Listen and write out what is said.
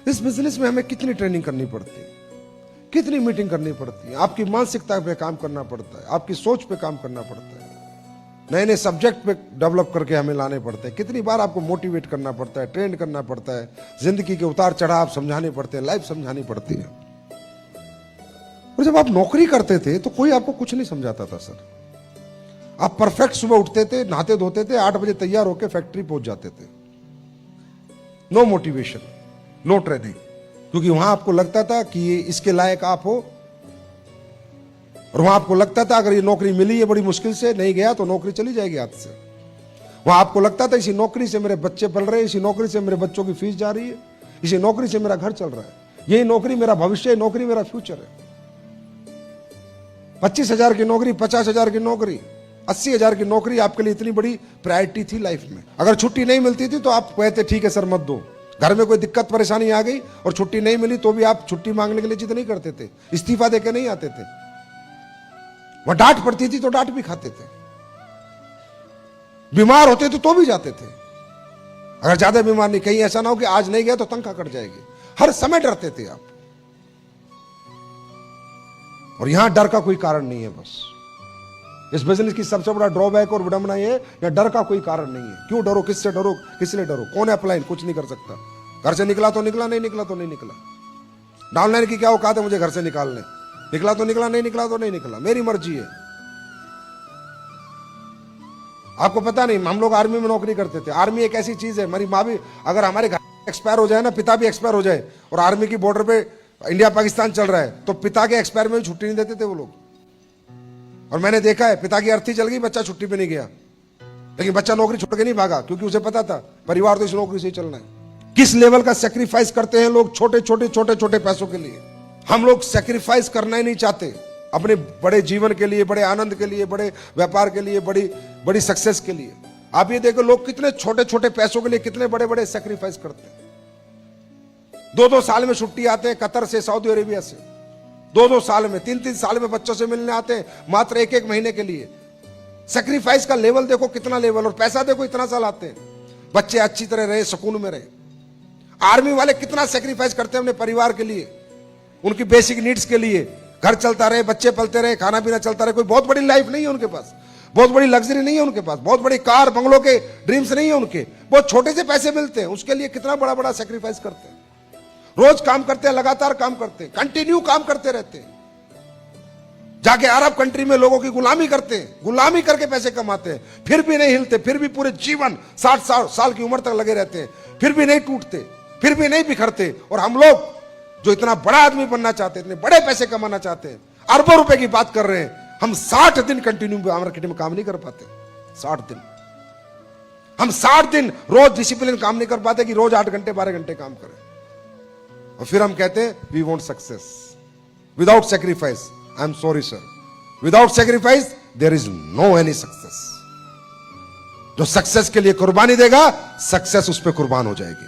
इस बिजनेस में हमें कितनी ट्रेनिंग करनी पड़ती है, कितनी मीटिंग करनी पड़ती है, आपकी मानसिकता पे काम करना पड़ता है, आपकी सोच पे काम करना पड़ता है, नए नए सब्जेक्ट पे डेवलप करके हमें लाने पड़ते हैं, कितनी बार आपको मोटिवेट करना पड़ता है, ट्रेन करना पड़ता है, जिंदगी के उतार चढ़ाव समझाने पड़ते हैं, लाइफ समझानी पड़ती है। और जब आप नौकरी करते थे तो कोई आपको कुछ नहीं समझाता था सर। आप परफेक्ट सुबह उठते थे, नहाते धोते थे, 8 बजे तैयार होकर फैक्ट्री पहुंच जाते थे। नो मोटिवेशन, नो ट्रेनिंग, क्योंकि वहां आपको लगता था कि ये इसके लायक आप हो, और वहां आपको लगता था अगर ये नौकरी मिली है बड़ी मुश्किल से, नहीं गया तो नौकरी चली जाएगी हाथ से। वहां आपको लगता था इसी नौकरी से मेरे बच्चे पल रहे हैं, इसी नौकरी से मेरे बच्चों की फीस जा रही है, इसी नौकरी से मेरा घर चल रहा है, यही नौकरी मेरा भविष्य है, नौकरी मेरा फ्यूचर है। 25,000 की नौकरी, 50,000 की नौकरी, 80,000 की नौकरी आपके लिए इतनी बड़ी प्रायोरिटी थी लाइफ में। अगर छुट्टी नहीं मिलती थी तो आप कहते ठीक है सर मत दो। घर में कोई दिक्कत परेशानी आ गई और छुट्टी नहीं मिली तो भी आप छुट्टी मांगने के लिए जिद नहीं करते थे, इस्तीफा देके नहीं आते थे। वह डांट पड़ती थी तो डांट भी खाते थे, बीमार होते थे तो भी जाते थे। अगर ज्यादा बीमार नहीं, कहीं ऐसा ना हो कि आज नहीं गया तो तनख्वाह कट जाएगी, हर समय डरते थे आप। और यहां डर का कोई कारण नहीं है। बस इस बिजनेस की सबसे बड़ा ड्रॉबैक और विडंबना ये है, डर का कोई कारण नहीं है। क्यों डरो, किससे डरो, किस लिए डरो, कौन है अपलाइन, कुछ नहीं कर सकता। घर से निकला तो निकला, नहीं निकला तो नहीं निकला। डाउनलाइन की क्या औकात है मुझे घर से निकालने, निकला तो निकला, नहीं निकला तो नहीं निकला, मेरी मर्जी है। आपको पता नहीं, हम लोग आर्मी में नौकरी करते थे। आर्मी एक ऐसी चीज है, मेरी माँ भी, अगर हमारे घर एक्सपायर हो जाए ना, पिता भी एक्सपायर हो जाए और आर्मी की बॉर्डर पे इंडिया पाकिस्तान चल रहा है, तो पिता के एक्सपायर में भी छुट्टी नहीं देते थे वो लोग। और मैंने देखा है, पिता की अर्थी चल गई, बच्चा छुट्टी पे नहीं गया, लेकिन बच्चा नौकरी छोड़ के नहीं भागा, क्योंकि उसे पता था परिवार तो इस नौकरी से ही चलना है। किस लेवल का सेक्रीफाइस करते हैं लोग छोटे छोटे छोटे छोटे पैसों के लिए। हम लोग सेक्रीफाइस करना ही नहीं चाहते अपने बड़े जीवन के लिए, बड़े आनंद के लिए, बड़े व्यापार के लिए, बड़ी बड़ी सक्सेस के लिए। आप ये देखो लोग कितने छोटे छोटे पैसों के लिए कितने बड़े बड़े सेक्रीफाइस करते हैं। 2-2 साल में छुट्टी आते हैं कतर से, सऊदी अरेबिया से, 2-2 साल में, 3-3 साल में बच्चों से मिलने आते हैं मात्र 1-1 महीने के लिए। सेक्रीफाइस का लेवल देखो कितना लेवल, और पैसा देखो इतना साल आते हैं, बच्चे अच्छी तरह रहे, सुकून में रहे। आर्मी वाले कितना सेक्रीफाइस करते हैं अपने परिवार के लिए, उनकी बेसिक नीड्स के लिए। घर चलता रहे, बच्चे पलते रहे, खाना पीना चलता रहे। कोई बहुत बड़ी लाइफ नहीं है उनके पास, बहुत बड़ी लग्जरी नहीं है उनके पास, बहुत बड़ी कार बंगलों के ड्रीम्स नहीं है उनके, बहुत छोटे से पैसे मिलते हैं, उसके लिए कितना बड़ा बड़ा सेक्रीफाइस करते हैं। रोज काम करते हैं, लगातार काम करते हैं, कंटिन्यू काम करते रहते हैं। जाके अरब कंट्री में लोगों की गुलामी करते हैं, गुलामी करके पैसे कमाते हैं, फिर भी नहीं हिलते, फिर भी पूरे जीवन 60 साल की उम्र तक लगे रहते हैं, फिर भी नहीं टूटते, फिर भी नहीं बिखरते। और हम लोग जो इतना बड़ा आदमी बनना चाहते हैं, इतने बड़े पैसे कमाना चाहते हैं, अरबों रुपए की बात कर रहे हैं, हम 60 दिन कंटिन्यू मार्केट में काम नहीं कर पाते। 60 दिन, हम 60 दिन रोज डिसिप्लिन काम नहीं कर पाते कि रोज 8 घंटे 12 घंटे काम करें। और फिर हम कहते हैं we want success without sacrifice. I am sorry sir, without sacrifice there is no any success. जो सक्सेस के लिए कुर्बानी देगा, सक्सेस उस पर कुर्बान हो जाएगी।